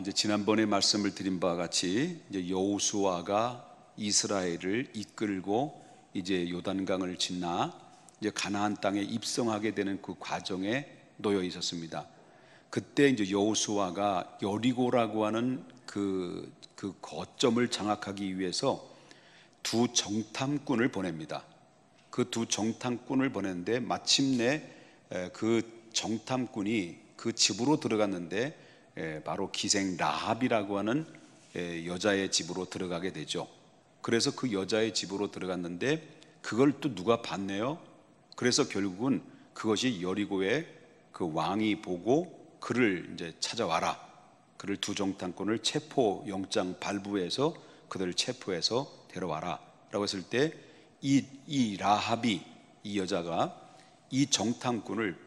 이제 지난번에 말씀을 드린 바와 같이 이제 여호수아가 이스라엘을 이끌고 이제 요단강을 지나 이제 가나안 땅에 입성하게 되는 그 과정에 놓여 있었습니다. 그때 이제 여호수아가 여리고라고 하는 그 거점을 장악하기 위해서 두 정탐꾼을 보냅니다. 그 두 정탐꾼을 보냈는데 마침내 그 정탐꾼이 그 집으로 들어갔는데 바로 기생 라합이라고 하는 여자의 집으로 들어가게 되죠. 그래서 그 여자의 집으로 들어갔는데 그걸 또 누가 봤네요. 그래서 결국은 그것이 여리고의 그 왕이 보고 그를 이제 찾아와라. 그를 두 정탐꾼을 체포 영장 발부해서 그들을 체포해서 데려와라 라고 했을 때 이 라합이, 이 여자가 이 정탐꾼을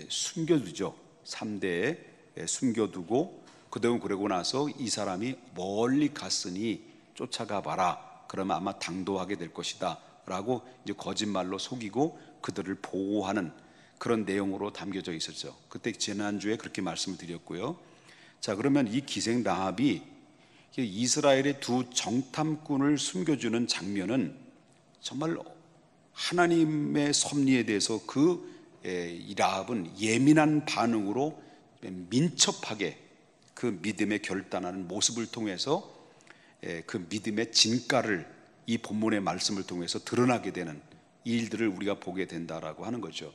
숨겨두죠. 3대에 숨겨두고 그러고 나서 이 사람이 멀리 갔으니 쫓아가 봐라. 그러면 아마 당도하게 될 것이다 라고 이제 거짓말로 속이고 그들을 보호하는 그런 내용으로 담겨져 있었죠. 그때 지난주에 그렇게 말씀을 드렸고요. 자, 그러면 이 기생 라합이 이스라엘의 두 정탐꾼을 숨겨주는 장면은 정말 하나님의 섭리에 대해서 이 라합은 예민한 반응으로 민첩하게 그 믿음에 결단하는 모습을 통해서 그 믿음의 진가를 이 본문의 말씀을 통해서 드러나게 되는 이 일들을 우리가 보게 된다라고 하는 거죠.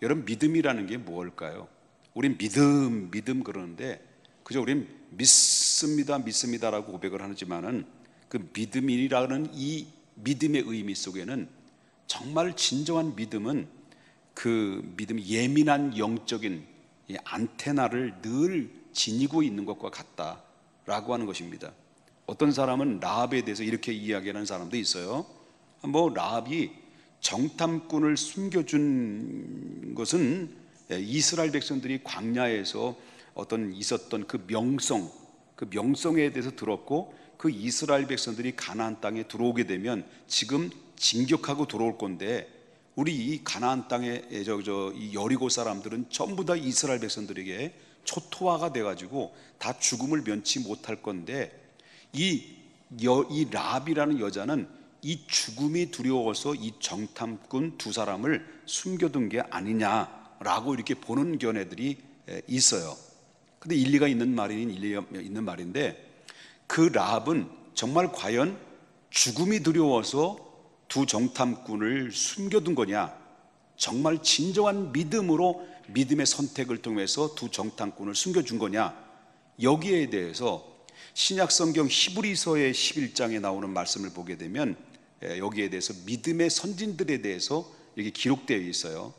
여러분, 믿음이라는 게 뭘까요? 우린 믿음 그러는데 그저 우린 믿습니다라고 고백을 하지만은 그 믿음이라는 이 믿음의 의미 속에는 정말 진정한 믿음은 그 믿음이 예민한 영적인 이 안테나를 늘 지니고 있는 것과 같다라고 하는 것입니다. 어떤 사람은 라합에 대해서 이렇게 이야기하는 사람도 있어요. 라합이 정탐꾼을 숨겨준 것은 이스라엘 백성들이 광야에서 있었던 그 명성에 대해서 들었고 그 이스라엘 백성들이 가나안 땅에 들어오게 되면 지금 진격하고 들어올 건데 우리 이 가나안 땅에 이 여리고 사람들은 전부 다 이스라엘 백성들에게 초토화가 돼가지고 다 죽음을 면치 못할 건데 이 라합이라는 여자는 이 죽음이 두려워서 이 정탐꾼 두 사람을 숨겨둔 게 아니냐라고 이렇게 보는 견해들이 있어요. 근데 일리가 있는 말인데 그 라합은 정말 과연 죽음이 두려워서 두 정탐꾼을 숨겨둔 거냐, 정말 진정한 믿음의 선택을 통해서 두 정탐꾼을 숨겨준 거냐, 여기에 대해서 신약성경 히브리서의 11장에 나오는 말씀을 보게 되면 여기에 대해서 믿음의 선진들에 대해서 이렇게 기록되어 있어요.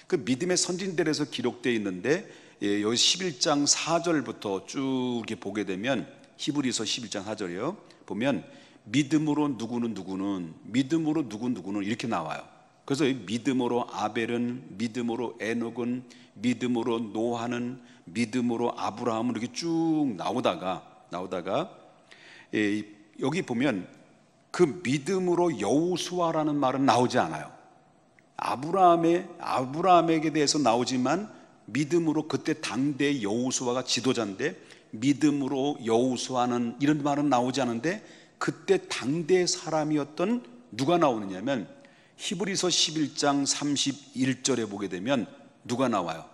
그 믿음의 선진들에서 기록되어 있는데 여기 11장 4절부터 쭉 이렇게 보게 되면 히브리서 11장 4절이요. 보면 믿음으로 누구는 믿음으로 누구는 이렇게 나와요. 그래서 믿음으로 아벨은, 믿음으로 에녹은, 믿음으로 노아는, 믿음으로 아브라함은 이렇게 쭉 나오다가 여기 보면 그 믿음으로 여호수아라는 말은 나오지 않아요. 아브라함에게 대해서 나오지만 믿음으로 그때 당대 여호수아가 지도자인데 믿음으로 여호수아는 이런 말은 나오지 않은데 그때 당대 사람이었던 누가 나오느냐면 히브리서 11장 31절에 보게 되면 누가 나와요?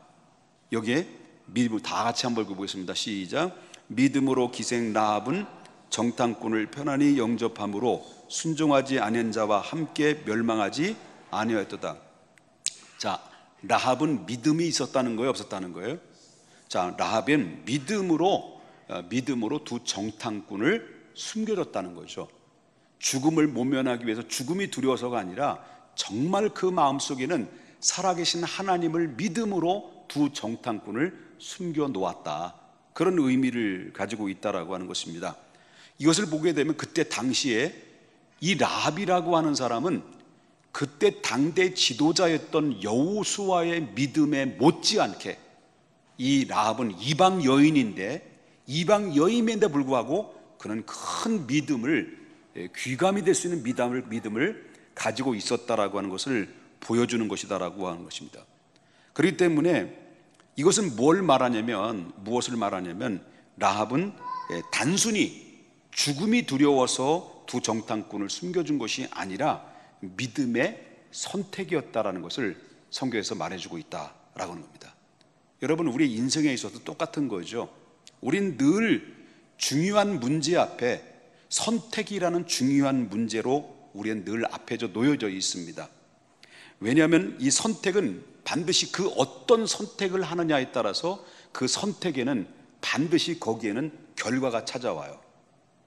여기에 믿음을 다 같이 한번 읽어보겠습니다. 시작. 믿음으로 기생 라합은 정탐꾼을 편안히 영접함으로 순종하지 아니한 자와 함께 멸망하지 아니하였도다. 자, 라합은 믿음이 있었다는 거예요, 없었다는 거예요? 자, 라합은 믿음으로 두 정탐꾼을 숨겨줬다는 거죠. 죽음을 모면하기 위해서, 죽음이 두려워서가 아니라 정말 그 마음속에는 살아계신 하나님을 믿음으로 두 정탐꾼을 숨겨 놓았다, 그런 의미를 가지고 있다라고 하는 것입니다. 이것을 보게 되면 그때 당시에 이 라합이라고 하는 사람은 그때 당대 지도자였던 여호수아의 믿음에 못지않게, 이 라합은 이방 여인인데 불구하고 그는 큰 믿음을, 귀감이 될 수 있는 믿음을 가지고 있었다라고 하는 것을 보여주는 것이다라고 하는 것입니다. 그렇기 때문에 이것은 무엇을 말하냐면 라합은 단순히 죽음이 두려워서 두 정탐꾼을 숨겨준 것이 아니라 믿음의 선택이었다라는 것을 성경에서 말해주고 있다라고 하는 겁니다. 여러분, 우리 인생에 있어서 똑같은 거죠. 우린 늘 중요한 문제 앞에 선택이라는 중요한 문제로 우리는 늘 앞에 놓여져 있습니다. 왜냐하면 이 선택은 반드시 그 어떤 선택을 하느냐에 따라서 그 선택에는 반드시 거기에는 결과가 찾아와요.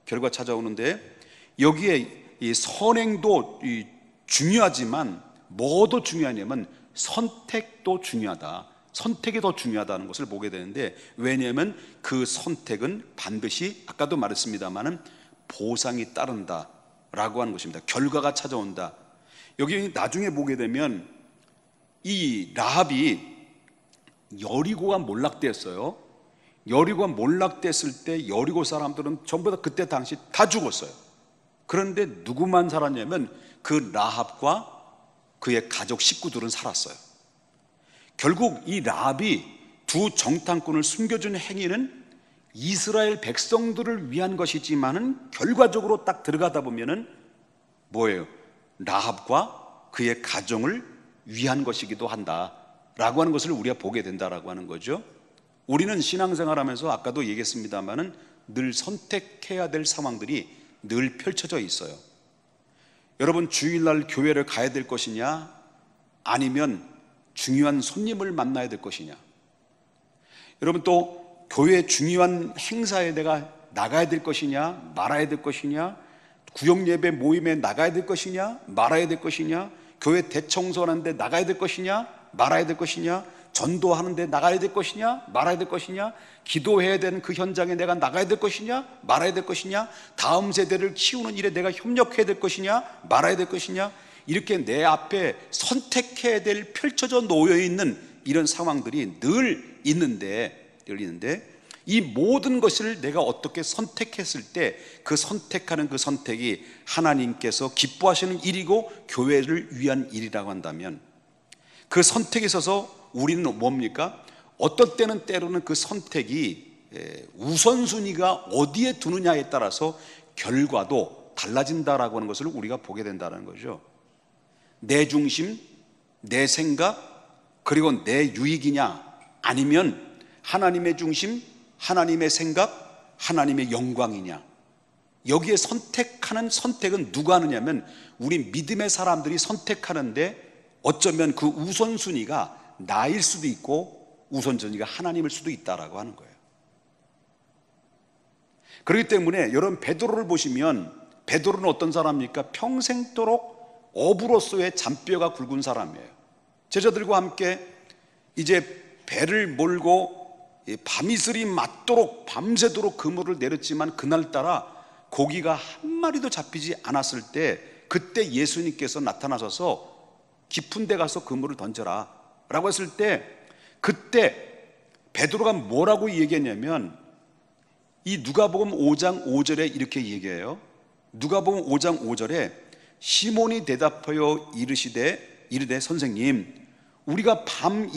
결과 찾아오는데 여기에 이 선행도 중요하지만 뭐도 중요하냐면 선택도 중요하다. 선택이 더 중요하다는 것을 보게 되는데, 왜냐하면 그 선택은 반드시 아까도 말했습니다마는 보상이 따른다라고 하는 것입니다. 결과가 찾아온다. 여기 나중에 보게 되면 이 라합이 여리고가 몰락됐어요. 여리고가 몰락됐을 때 여리고 사람들은 전부 다 그때 당시 다 죽었어요. 그런데 누구만 살았냐면 그 라합과 그의 가족 식구들은 살았어요. 결국 이 라합이 두 정탐꾼을 숨겨준 행위는 이스라엘 백성들을 위한 것이지만은 결과적으로 딱 들어가다 보면은 뭐예요? 라합과 그의 가정을 위한 것이기도 한다라고 하는 것을 우리가 보게 된다라고 하는 거죠. 우리는 신앙생활하면서 아까도 얘기했습니다마는 늘 선택해야 될 상황들이 늘 펼쳐져 있어요. 여러분, 주일날 교회를 가야 될 것이냐, 아니면 중요한 손님을 만나야 될 것이냐, 여러분 또 교회 중요한 행사에 내가 나가야 될 것이냐 말아야 될 것이냐, 구역예배 모임에 나가야 될 것이냐 말아야 될 것이냐, 교회 대청소하는데 나가야 될 것이냐 말아야 될 것이냐, 전도하는데 나가야 될 것이냐 말아야 될 것이냐, 기도해야 되는 그 현장에 내가 나가야 될 것이냐 말아야 될 것이냐, 다음 세대를 키우는 일에 내가 협력해야 될 것이냐 말아야 될 것이냐, 이렇게 내 앞에 선택해야 될 펼쳐져 놓여 있는 이런 상황들이 늘 있는데 이 모든 것을 내가 어떻게 선택했을 때 그 선택하는 그 선택이 하나님께서 기뻐하시는 일이고 교회를 위한 일이라고 한다면, 그 선택에 있어서 우리는 뭡니까? 어떤 때는 때로는 그 선택이 우선순위가 어디에 두느냐에 따라서 결과도 달라진다라고 하는 것을 우리가 보게 된다는 거죠. 내 중심, 내 생각, 그리고 내 유익이냐, 아니면 하나님의 중심, 하나님의 생각, 하나님의 영광이냐, 여기에 선택하는 선택은 누가 하느냐면 우리 믿음의 사람들이 선택하는데 어쩌면 그 우선순위가 나일 수도 있고 우선순위가 하나님일 수도 있다라고 하는 거예요. 그렇기 때문에 여러분, 베드로를 보시면 베드로는 어떤 사람입니까? 평생도록 어부로서의 잔뼈가 굵은 사람이에요. 제자들과 함께 이제 배를 몰고 밤이슬이 맞도록 밤새도록 그물을 내렸지만 그날따라 고기가 한 마리도 잡히지 않았을 때 그때 예수님께서 나타나셔서 깊은 데 가서 그물을 던져라 라고 했을 때, 그때 베드로가 뭐라고 얘기했냐면 이 누가복음 5장 5절에 이렇게 얘기해요. 누가복음 5장 5절에 시몬이 대답하여 이르되 선생님, 우리가 밤이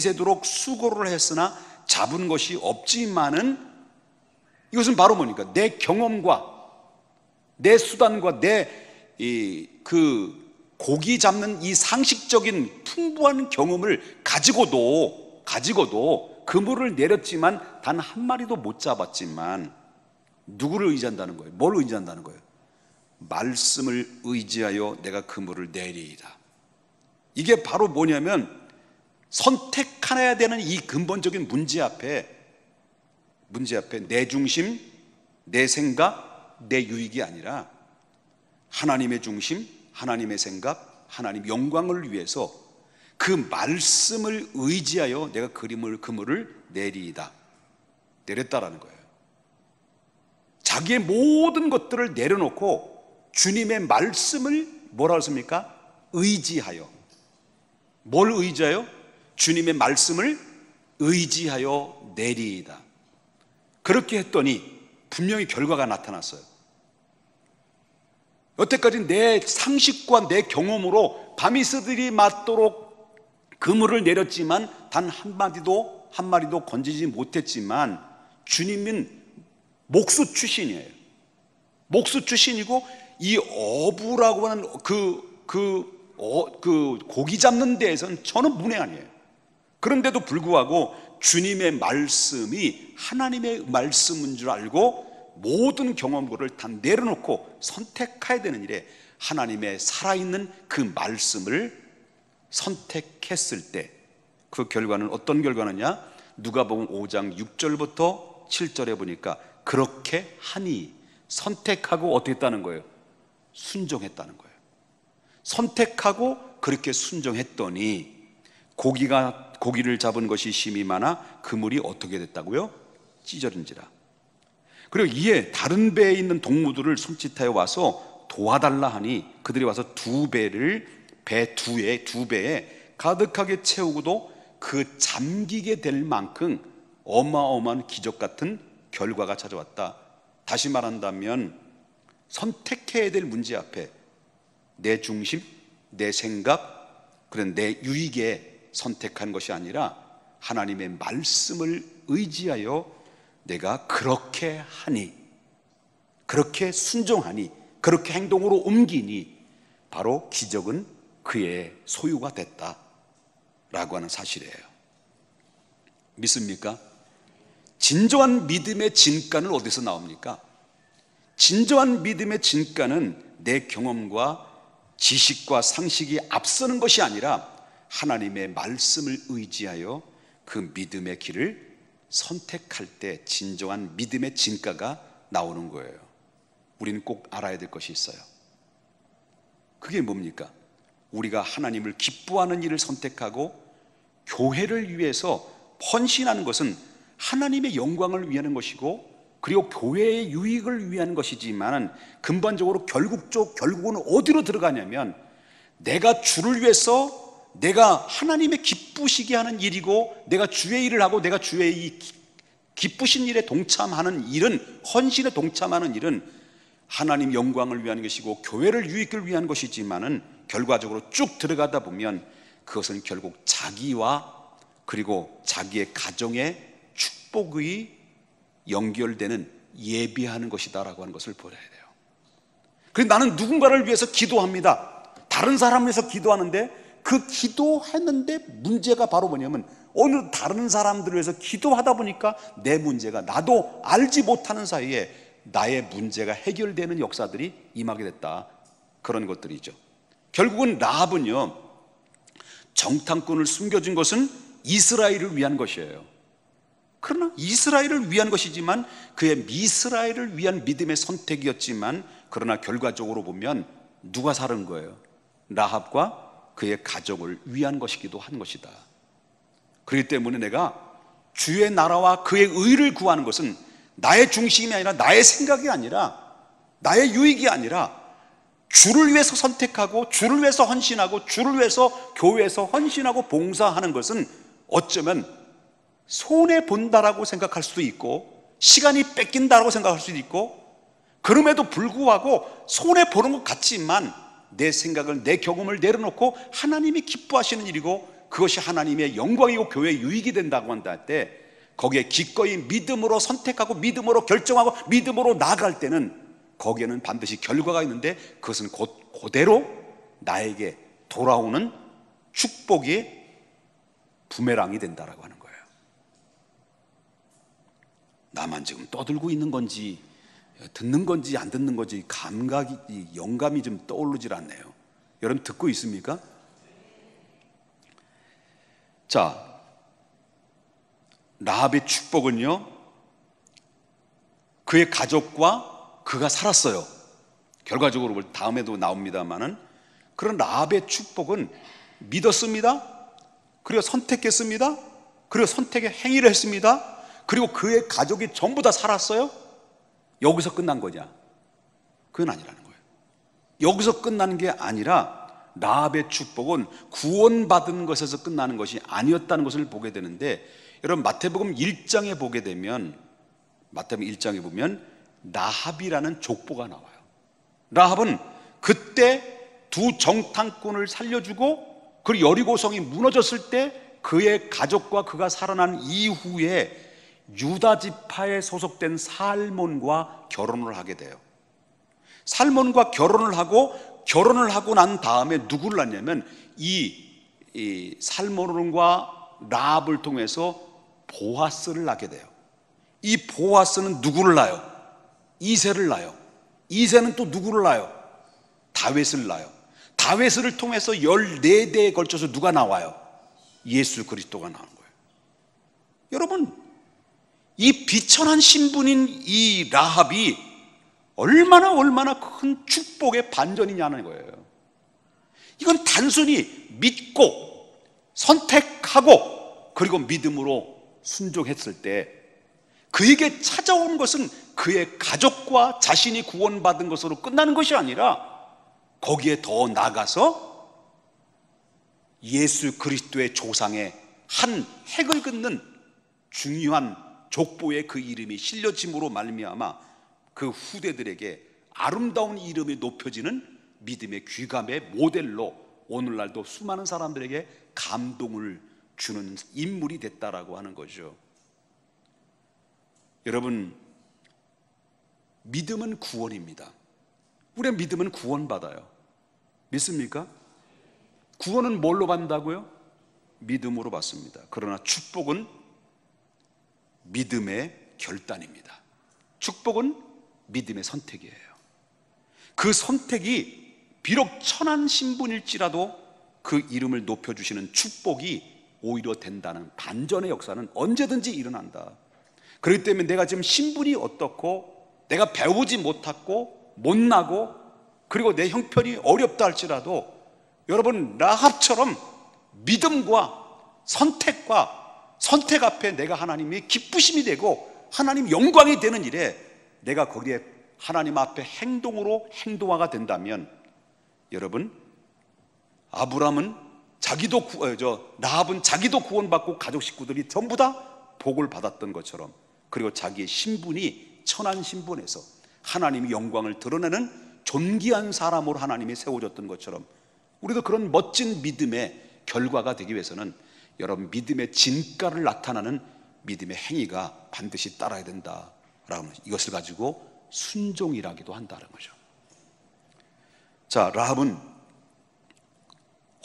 새도록 수고를 했으나 잡은 것이 없지만은, 이것은 바로 뭡니까? 내 경험과 내 수단과 그 고기 잡는 이 상식적인 풍부한 경험을 가지고도 그물을 내렸지만 단 한 마리도 못 잡았지만 누구를 의지한다는 거예요? 뭘 의지한다는 거예요? 말씀을 의지하여 내가 그물을 내리이다. 이게 바로 뭐냐면 선택해야 되는 이 근본적인 문제 앞에 내 중심, 내 생각, 내 유익이 아니라 하나님의 중심, 하나님의 생각, 하나님 영광을 위해서 그 말씀을 의지하여 내가 그물을 내렸다라는 거예요. 자기의 모든 것들을 내려놓고 주님의 말씀을 뭐라고 했습니까? 의지하여. 뭘 의지하여? 주님의 말씀을 의지하여 내리이다. 그렇게 했더니 분명히 결과가 나타났어요. 여태까지 내 상식과 내 경험으로 밤이슬이 맞도록 그물을 내렸지만 단 한마디도 한 마리도 건지지 못했지만 주님은 목수 출신이에요. 목수 출신이고 이 어부라고 하는 그 고기 잡는 데에서는 전혀 문외 아니에요. 그런데도 불구하고 주님의 말씀이 하나님의 말씀인 줄 알고 모든 경험고를 다 내려놓고 선택해야 되는 일에 하나님의 살아있는 그 말씀을 선택했을 때 그 결과는 어떤 결과느냐? 누가복음 5장 6절부터 7절에 보니까 그렇게 하니, 선택하고 어떻게 했다는 거예요? 순종했다는 거예요. 선택하고 그렇게 순종했더니 고기를 잡은 것이 심이 많아 그물이 어떻게 됐다고요? 찢어진지라. 그리고 이에 다른 배에 있는 동무들을 손짓하여 와서 도와달라 하니 그들이 와서 두 배를 두 배에 가득하게 채우고도 그 잠기게 될 만큼 어마어마한 기적 같은 결과가 찾아왔다. 다시 말한다면 선택해야 될 문제 앞에 내 중심, 내 생각, 그런 내 유익에 선택한 것이 아니라 하나님의 말씀을 의지하여 내가 그렇게 하니, 그렇게 순종하니, 그렇게 행동으로 옮기니 바로 기적은 그의 소유가 됐다라고 하는 사실이에요. 믿습니까? 진정한 믿음의 진가는 어디서 나옵니까? 진정한 믿음의 진가는 내 경험과 지식과 상식이 앞서는 것이 아니라 하나님의 말씀을 의지하여 그 믿음의 길을 선택할 때 진정한 믿음의 진가가 나오는 거예요. 우리는 꼭 알아야 될 것이 있어요. 그게 뭡니까? 우리가 하나님을 기뻐하는 일을 선택하고 교회를 위해서 헌신하는 것은 하나님의 영광을 위하는 것이고, 그리고 교회의 유익을 위한 것이지만 근본적으로 결국은 어디로 들어가냐면 내가 주를 위해서, 내가 하나님의 기쁘시게 하는 일이고, 내가 주의 일을 하고 내가 주의 이 기쁘신 일에 동참하는 일은, 헌신에 동참하는 일은 하나님 영광을 위한 것이고 교회를 유익을 위한 것이지만은 결과적으로 쭉 들어가다 보면 그것은 결국 자기와 그리고 자기의 가정의 축복이 연결되는 예비하는 것이다라고 하는 것을 보여야 돼요. 그래서 나는 누군가를 위해서 기도합니다. 다른 사람을 위해서 기도하는데 그 기도했는데 문제가 바로 뭐냐면 어느 다른 사람들을 위해서 기도하다 보니까 내 문제가 나도 알지 못하는 사이에 나의 문제가 해결되는 역사들이 임하게 됐다. 그런 것들이죠. 결국은 라합은요, 정탐꾼을 숨겨준 것은 이스라엘을 위한 것이에요. 그러나 이스라엘을 위한 것이지만 그의 이스라엘을 위한 믿음의 선택이었지만, 그러나 결과적으로 보면 누가 살은 거예요? 라합과 그의 가족을 위한 것이기도 한 것이다. 그렇기 때문에 내가 주의 나라와 그의 의를 구하는 것은 나의 중심이 아니라, 나의 생각이 아니라, 나의 유익이 아니라 주를 위해서 선택하고 주를 위해서 헌신하고 주를 위해서 교회에서 헌신하고 봉사하는 것은 어쩌면 손해본다라고 생각할 수도 있고 시간이 뺏긴다라고 생각할 수도 있고, 그럼에도 불구하고 손해보는 것 같지만 내 생각을, 내 경험을 내려놓고 하나님이 기뻐하시는 일이고 그것이 하나님의 영광이고 교회의 유익이 된다고 한다 때, 거기에 기꺼이 믿음으로 선택하고 믿음으로 결정하고 믿음으로 나아갈 때는 거기에는 반드시 결과가 있는데 그것은 곧 그대로 나에게 돌아오는 축복의 부메랑이 된다라고 하는 거예요. 나만 지금 떠들고 있는 건지 듣는 건지 안 듣는 건지 감각이, 영감이 좀 떠오르질 않네요. 여러분 듣고 있습니까? 자, 라합의 축복은요, 그의 가족과 그가 살았어요. 결과적으로 다음에도 나옵니다만은, 그런 라합의 축복은 믿었습니다. 그리고 선택했습니다. 그리고 선택의 행위를 했습니다. 그리고 그의 가족이 전부 다 살았어요. 여기서 끝난 거냐? 그건 아니라는 거예요. 여기서 끝나는 게 아니라 라합의 축복은 구원받은 것에서 끝나는 것이 아니었다는 것을 보게 되는데, 여러분 마태복음 1장에 보게 되면, 마태복음 1장에 보면 라합이라는 족보가 나와요. 라합은 그때 두 정탐꾼을 살려주고 그리고 여리고성이 무너졌을 때 그의 가족과 그가 살아난 이후에 유다 지파에 소속된 살몬과 결혼을 하게 돼요. 살몬과 결혼을 하고 난 다음에 누구를 낳냐면 이 살몬과 라합을 통해서 보아스를 낳게 돼요. 이 보아스는 누구를 낳아요? 이새를 낳아요. 이새는 또 누구를 낳아요? 다윗을 낳아요. 다윗을 통해서 14대에 걸쳐서 누가 나와요? 예수 그리스도가 나오는 거예요. 여러분, 이 비천한 신분인 이 라합이 얼마나 큰 축복의 반전이냐는 거예요. 이건 단순히 믿고 선택하고 그리고 믿음으로 순종했을 때 그에게 찾아온 것은 그의 가족과 자신이 구원받은 것으로 끝나는 것이 아니라 거기에 더 나아가서 예수 그리스도의 조상의 한 획을 긋는 중요한 족보에 그 이름이 실려짐으로 말미암아 그 후대들에게 아름다운 이름이 높여지는 믿음의 귀감의 모델로 오늘날도 수많은 사람들에게 감동을 주는 인물이 됐다라고 하는 거죠. 여러분, 믿음은 구원입니다. 우리의 믿음은 구원받아요. 믿습니까? 구원은 뭘로 받는다고요? 믿음으로 받습니다. 그러나 축복은 믿음의 결단입니다. 축복은 믿음의 선택이에요. 그 선택이 비록 천한 신분일지라도 그 이름을 높여주시는 축복이 오히려 된다는 반전의 역사는 언제든지 일어난다. 그렇기 때문에 내가 지금 신분이 어떻고 내가 배우지 못하고 못나고 그리고 내 형편이 어렵다 할지라도 여러분, 라합처럼 믿음과 선택과 선택 앞에 내가 하나님이 기쁘심이 되고 하나님 영광이 되는 일에 내가 거기에 하나님 앞에 행동으로 행동화가 된다면 여러분, 라합은 자기도 구원받고 가족 식구들이 전부 다 복을 받았던 것처럼 그리고 자기의 신분이 천한 신분에서 하나님의 영광을 드러내는 존귀한 사람으로 하나님이 세워줬던 것처럼 우리도 그런 멋진 믿음의 결과가 되기 위해서는 여러분, 믿음의 진가를 나타나는 믿음의 행위가 반드시 따라야 된다라는 이것을 가지고 순종이라기도 한다는 거죠. 자, 라합은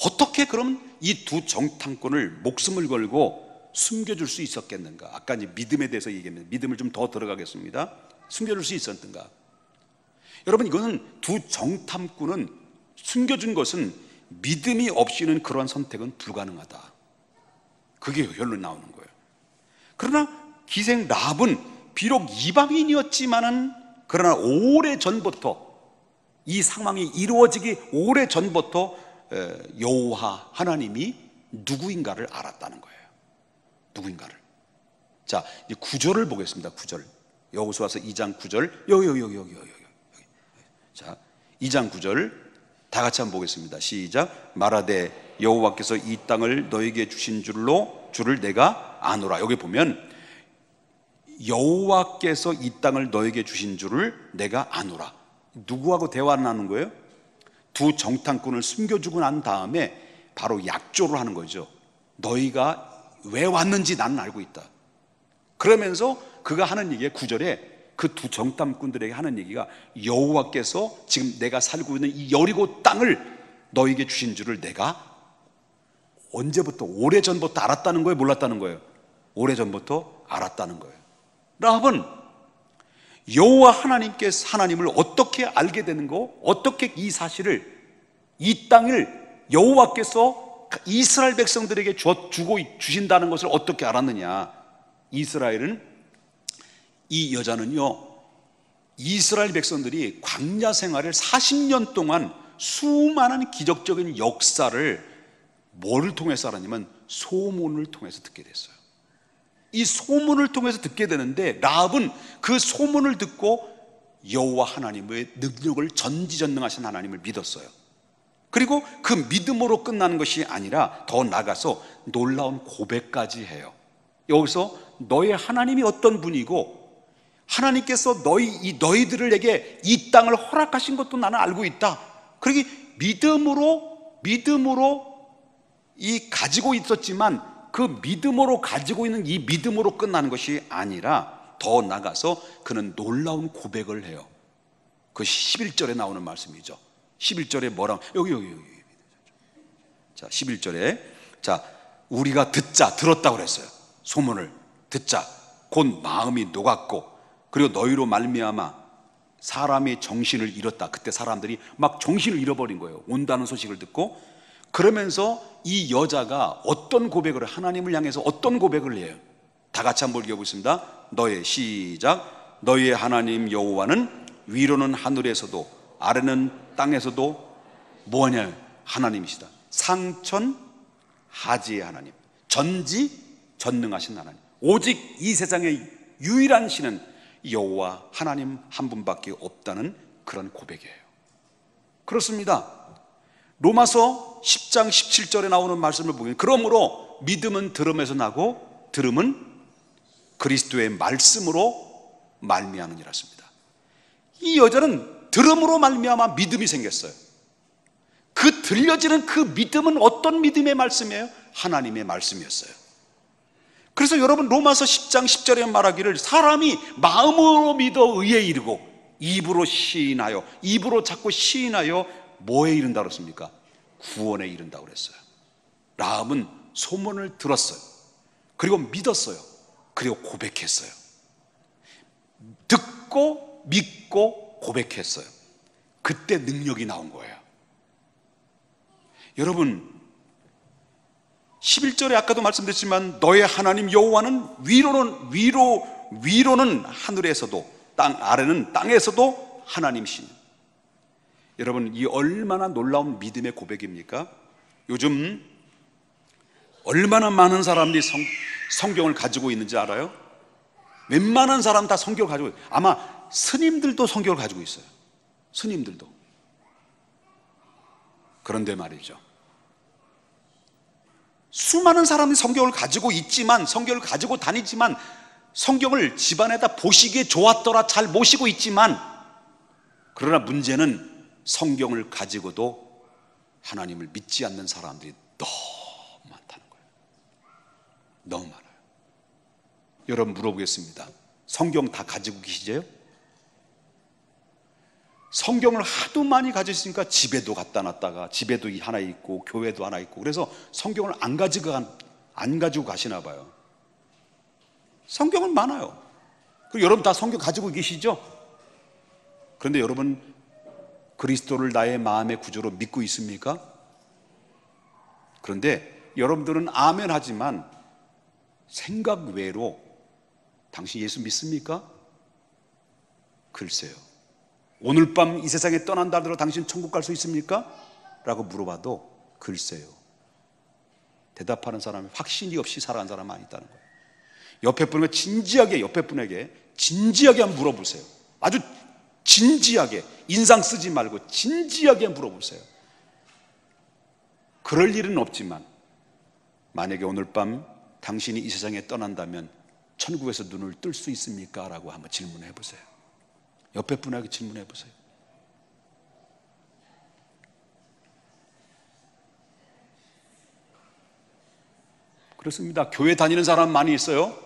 어떻게 그럼 이 두 정탐꾼을 목숨을 걸고 숨겨줄 수 있었겠는가? 아까 이제 믿음에 대해서 얘기했는데 믿음을 좀 더 들어가겠습니다. 숨겨줄 수 있었던가? 여러분, 이거는 두 정탐꾼은 숨겨준 것은 믿음이 없이는 그러한 선택은 불가능하다. 그게 결론 나오는 거예요. 그러나 기생 라합은 비록 이방인이었지만은 그러나 오래전부터 이 상황이 이루어지기 오래전부터 여호와 하나님이 누구인가를 알았다는 거예요. 누구인가를. 자, 이제 9절을 보겠습니다. 9절. 여호수아서 2장 9절. 여기. 자, 2장 9절 다 같이 한번 보겠습니다. 시작. 말하되 여호와께서 이 땅을 너에게 주신 줄을 내가 아노라. 여기 보면 여호와께서 이 땅을 너에게 주신 줄을 내가 아노라. 누구하고 대화를 나누는 거예요? 두 정탐꾼을 숨겨주고 난 다음에 바로 약조를 하는 거죠. 너희가 왜 왔는지 나는 알고 있다. 그러면서 그가 하는 얘기에 9절에 그 두 정탐꾼들에게 하는 얘기가 여호와께서 지금 내가 살고 있는 이 여리고 땅을 너에게 주신 줄을 내가 언제부터? 오래전부터 알았다는 거예요? 몰랐다는 거예요? 오래전부터 알았다는 거예요. 라합은 여호와 하나님을 어떻게 알게 되는 거? 어떻게 이 사실을, 이 땅을 여호와께서 이스라엘 백성들에게 주고 주신다는 것을 어떻게 알았느냐? 이 여자는요, 이스라엘 백성들이 광야 생활을 40년 동안 수많은 기적적인 역사를 뭐를 통해서 알았냐면 소문을 통해서 듣게 됐어요. 이 소문을 통해서 듣게 되는데 라합은 그 소문을 듣고 여호와 하나님의 능력을 전지전능하신 하나님을 믿었어요. 그리고 그 믿음으로 끝나는 것이 아니라 더 나아가서 놀라운 고백까지 해요. 여기서 너의 하나님이 어떤 분이고 하나님께서 너희들에게 이 땅을 허락하신 것도 나는 알고 있다. 그러기 믿음으로 이 가지고 있었지만 그 믿음으로 가지고 있는 이 믿음으로 끝나는 것이 아니라 더 나가서 그는 놀라운 고백을 해요. 그 11절에 나오는 말씀이죠. 11절에 뭐랑 여기 자 11절에 자 우리가 들었다고 그랬어요. 소문을 듣자 곧 마음이 녹았고 그리고 너희로 말미암아 사람이 정신을 잃었다. 그때 사람들이 막 정신을 잃어버린 거예요. 온다는 소식을 듣고. 그러면서 이 여자가 어떤 고백을 하나님을 향해서 어떤 고백을 해요? 다 같이 한번 읽어보겠습니다. 시작. 너희의 하나님 여호와는 위로는 하늘에서도 아래는 땅에서도 뭐냐? 하나님이시다. 상천하지의 하나님, 전지전능하신 하나님, 오직 이 세상의 유일한 신은 여호와 하나님 한 분밖에 없다는 그런 고백이에요. 그렇습니다. 로마서 10장 17절에 나오는 말씀을 보면 그러므로 믿음은 들음에서 나고 들음은 그리스도의 말씀으로 말미암느니라 습니다. 이 여자는 들음으로 말미암아 믿음이 생겼어요. 그 들려지는 그 믿음은 어떤 믿음의 말씀이에요? 하나님의 말씀이었어요. 그래서 여러분 로마서 10장 10절에 말하기를 사람이 마음으로 믿어 의에 이르고 입으로 시인하여 입으로 자꾸 시인하여 뭐에 이른다고 그랬습니까? 구원에 이른다고 그랬어요. 라합은 소문을 들었어요. 그리고 믿었어요. 그리고 고백했어요. 듣고 믿고 고백했어요. 그때 능력이 나온 거예요. 여러분 11절에 아까도 말씀드렸지만 너의 하나님 여호와는 위로는 하늘에서도 땅 아래는 땅에서도 하나님이신. 여러분 이 얼마나 놀라운 믿음의 고백입니까? 요즘 얼마나 많은 사람들이 성경을 가지고 있는지 알아요? 웬만한 사람 다 성경을 가지고 있어요. 아마 스님들도 성경을 가지고 있어요. 스님들도. 그런데 말이죠, 수많은 사람이 성경을 가지고 있지만, 성경을 가지고 다니지만, 성경을 집안에다 보시기에 좋았더라 잘 모시고 있지만, 그러나 문제는 성경을 가지고도 하나님을 믿지 않는 사람들이 너무 많다는 거예요. 너무 많아요. 여러분 물어보겠습니다. 성경 다 가지고 계시죠? 성경을 하도 많이 가지시니까 집에도 갖다 놨다가 집에도 하나 있고 교회도 하나 있고 그래서 성경을 안 가지고 가시나 봐요. 성경은 많아요. 그리고 여러분 다 성경 가지고 계시죠? 그런데 여러분 그리스도를 나의 마음의 구주로 믿고 있습니까? 그런데 여러분들은 아멘 하지만 생각 외로 당신 예수 믿습니까? 글쎄요. 오늘 밤 이 세상에 떠난다 하더라도 당신 천국 갈 수 있습니까? 라고 물어봐도 글쎄요. 대답하는 사람이 확신이 없이 살아간 사람 많이 있다는 거예요. 옆에 분에게 진지하게 한번 물어보세요. 아주 진지하게, 인상 쓰지 말고 진지하게 물어보세요. 그럴 일은 없지만 만약에 오늘 밤 당신이 이 세상에 떠난다면 천국에서 눈을 뜰 수 있습니까? 라고 한번 질문해 보세요. 옆에 분에게 질문해 보세요. 그렇습니다. 교회 다니는 사람 많이 있어요.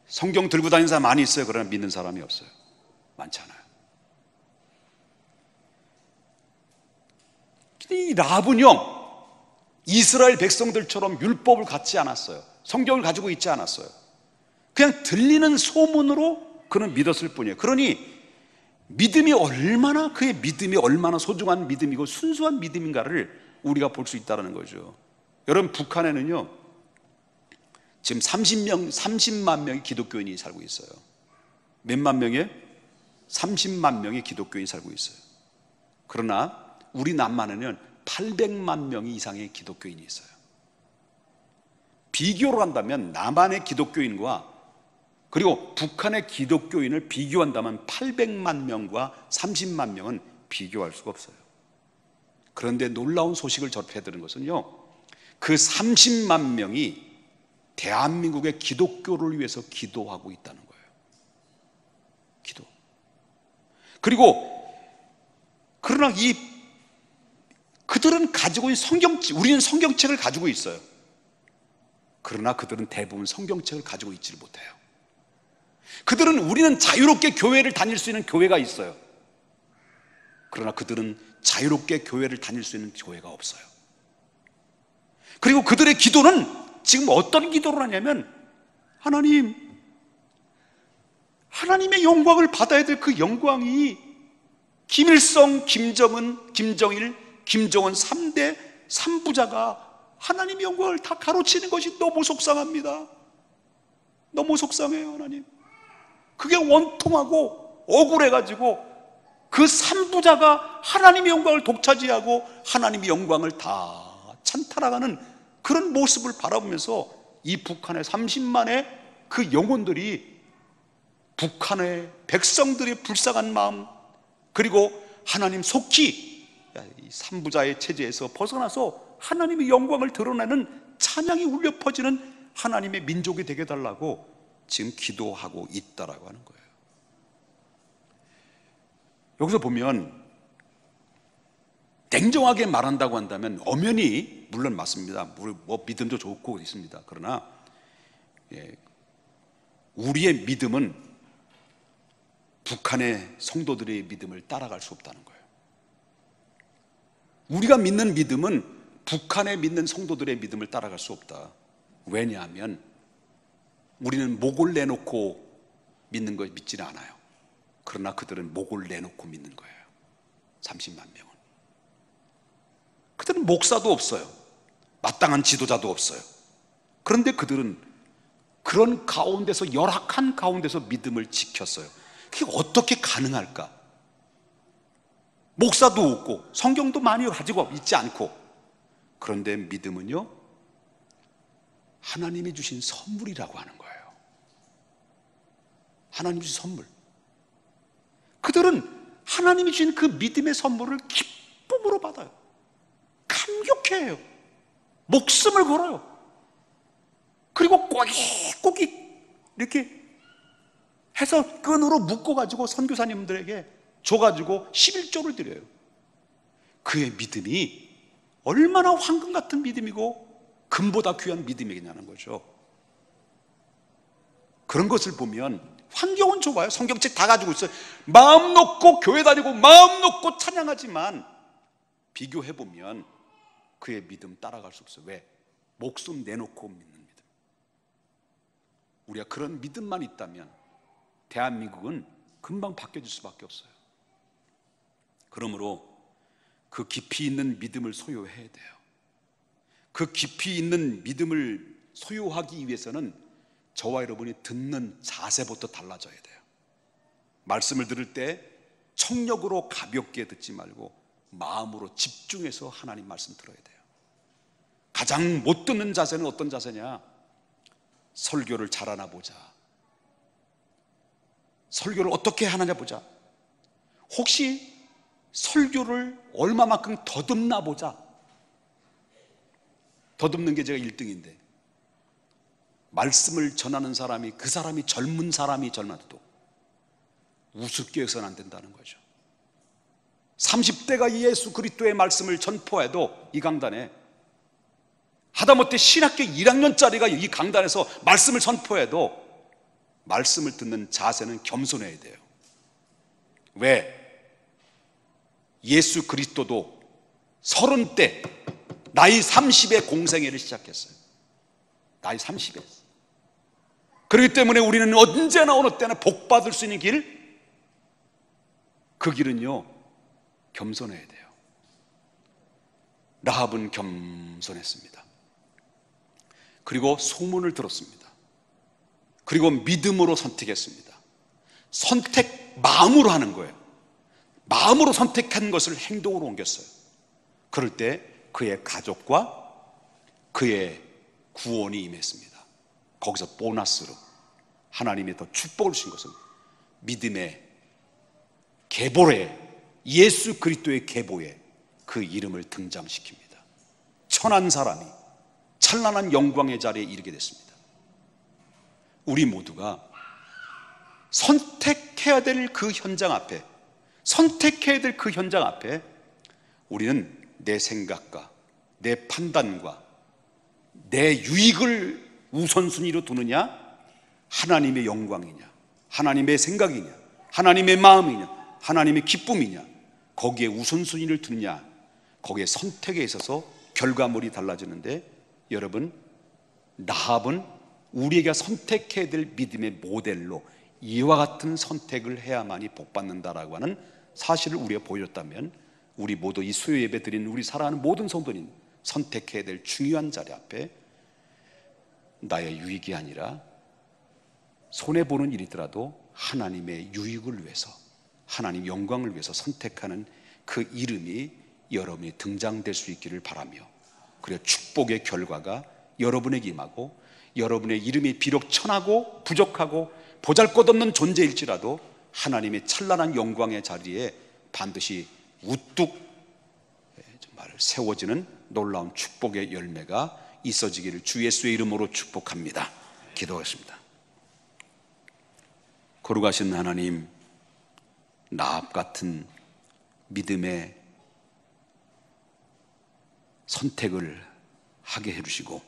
성경 들고 다니는 사람 많이 있어요. 그러나 믿는 사람이 없어요. 많지 않아요. 이 라합은요, 이스라엘 백성들처럼 율법을 갖지 않았어요. 성경을 가지고 있지 않았어요. 그냥 들리는 소문으로 그는 믿었을 뿐이에요. 그러니 그의 믿음이 얼마나 소중한 믿음이고 순수한 믿음인가를 우리가 볼 수 있다는 거죠. 여러분 북한에는요 지금 30만 명의 기독교인이 살고 있어요. 몇만 명이에요? 30만 명의 기독교인이 살고 있어요. 그러나 우리 남한에는 800만 명 이상의 기독교인이 있어요. 비교를 한다면 남한의 기독교인과 그리고 북한의 기독교인을 비교한다면 800만 명과 30만 명은 비교할 수가 없어요. 그런데 놀라운 소식을 접해드린 것은요, 그 30만 명이 대한민국의 기독교를 위해서 기도하고 있다는 거예요. 기도. 그리고 그러나 그들은 가지고 있는 우리는 성경책을 가지고 있어요. 그러나 그들은 대부분 성경책을 가지고 있지를 못해요. 그들은 우리는 자유롭게 교회를 다닐 수 있는 교회가 있어요. 그러나 그들은 자유롭게 교회를 다닐 수 있는 교회가 없어요. 그리고 그들의 기도는 지금 어떤 기도를 하냐면, 하나님의 영광을 받아야 될 그 영광이 김일성, 김정은, 김정일, 김정은 3대 3부자가 하나님의 영광을 다 가로치는 것이 너무 속상합니다. 너무 속상해요. 하나님, 그게 원통하고 억울해가지고 그 3부자가 하나님의 영광을 독차지하고 하나님의 영광을 다 찬탈하는 그런 모습을 바라보면서 이 북한의 30만의 그 영혼들이, 북한의 백성들의 불쌍한 마음, 그리고 하나님 속히 이 3부자의 체제에서 벗어나서 하나님의 영광을 드러내는 찬양이 울려 퍼지는 하나님의 민족이 되게 해달라고 지금 기도하고 있다라고 하는 거예요. 여기서 보면 냉정하게 말한다고 한다면 엄연히 물론 맞습니다. 뭐 믿음도 좋고 있습니다. 그러나 우리의 믿음은 북한의 성도들의 믿음을 따라갈 수 없다는 거예요. 우리가 믿는 믿음은 북한에 믿는 성도들의 믿음을 따라갈 수 없다. 왜냐하면 우리는 목을 내놓고 믿는 걸 믿지는 않아요. 그러나 그들은 목을 내놓고 믿는 거예요. 30만 명은. 그들은 목사도 없어요. 마땅한 지도자도 없어요. 그런데 그들은 그런 가운데서, 열악한 가운데서 믿음을 지켰어요. 그게 어떻게 가능할까? 목사도 없고 성경도 많이 가지고 있지 않고, 그런데 믿음은요, 하나님이 주신 선물이라고 하는 거예요. 하나님이 주신 선물. 그들은 하나님이 주신 그 믿음의 선물을 기쁨으로 받아요. 감격해요. 목숨을 걸어요. 그리고 꼬깃꼬깃 이렇게 해서 끈으로 묶어가지고 선교사님들에게 줘가지고 11조를 드려요. 그의 믿음이 얼마나 황금 같은 믿음이고 금보다 귀한 믿음이겠냐는 거죠. 그런 것을 보면 환경은 좁아요. 성경책 다 가지고 있어요. 마음 놓고 교회 다니고 마음 놓고 찬양하지만 비교해보면 그의 믿음 따라갈 수 없어요. 왜? 목숨 내놓고 믿는 믿음. 우리가 그런 믿음만 있다면 대한민국은 금방 바뀌어질 수밖에 없어요. 그러므로 그 깊이 있는 믿음을 소유해야 돼요. 그 깊이 있는 믿음을 소유하기 위해서는 저와 여러분이 듣는 자세부터 달라져야 돼요. 말씀을 들을 때 청력으로 가볍게 듣지 말고 마음으로 집중해서 하나님 말씀 들어야 돼요. 가장 못 듣는 자세는 어떤 자세냐? 설교를 잘하나 보자, 설교를 어떻게 하느냐 보자, 혹시 설교를 얼마만큼 더듬나 보자. 더듬는 게 제가 1등인데 말씀을 전하는 사람이, 그 사람이 젊은 사람이 젊어도 우습게 해서는 안 된다는 거죠. 30대가 예수 그리스도의 말씀을 전포해도 이 강단에, 하다못해 신학교 1학년짜리가 이 강단에서 말씀을 선포해도 말씀을 듣는 자세는 겸손해야 돼요. 왜? 예수 그리스도도 30대 나이 30에 공생애를 시작했어요. 나이 30에. 그렇기 때문에 우리는 언제나 어느 때나 복 받을 수 있는 길, 그 길은요 겸손해야 돼요. 라합은 겸손했습니다. 그리고 소문을 들었습니다. 그리고 믿음으로 선택했습니다. 선택 마음으로 하는 거예요. 마음으로 선택한 것을 행동으로 옮겼어요. 그럴 때 그의 가족과 그의 구원이 임했습니다. 거기서 보너스로 하나님이 더 축복을 주신 것은 믿음의 계보에, 예수 그리스도의 계보에 그 이름을 등장시킵니다. 천한 사람이 찬란한 영광의 자리에 이르게 됐습니다. 우리 모두가 선택해야 될 그 현장 앞에, 선택해야 될 그 현장 앞에 우리는 내 생각과 내 판단과 내 유익을 우선순위로 두느냐, 하나님의 영광이냐, 하나님의 생각이냐, 하나님의 마음이냐, 하나님의 기쁨이냐, 거기에 우선순위를 두느냐, 거기에 선택에 있어서 결과물이 달라지는데, 여러분, 라합은 우리가 선택해야 될 믿음의 모델로 이와 같은 선택을 해야만이 복받는다라고 하는 사실을 우리가 보였다면, 우리 모두 이 수요 예배 드리는 우리 사랑하는 모든 성도님, 선택해야 될 중요한 자리 앞에 나의 유익이 아니라 손해보는 일이더라도 하나님의 유익을 위해서, 하나님 영광을 위해서 선택하는 그 이름이 여러분이 등장될 수 있기를 바라며, 그리고 축복의 결과가 여러분에게 임하고, 여러분의 이름이 비록 천하고 부족하고 보잘것없는 존재일지라도 하나님의 찬란한 영광의 자리에 반드시 우뚝 정말 세워지는 놀라운 축복의 열매가 있어지기를 주 예수의 이름으로 축복합니다. 기도하겠습니다. 거룩하신 하나님, 라합 같은 믿음의 선택을 하게 해주시고,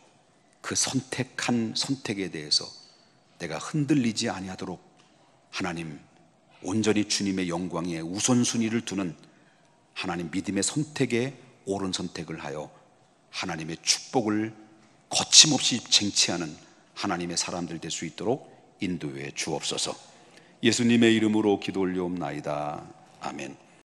그 선택한 선택에 대해서 내가 흔들리지 아니하도록 하나님, 온전히 주님의 영광에 우선순위를 두는 하나님 믿음의 선택에 옳은 선택을 하여 하나님의 축복을 거침없이 쟁취하는 하나님의 사람들 될 수 있도록 인도해 주옵소서. 예수님의 이름으로 기도 올려옵나이다. 아멘.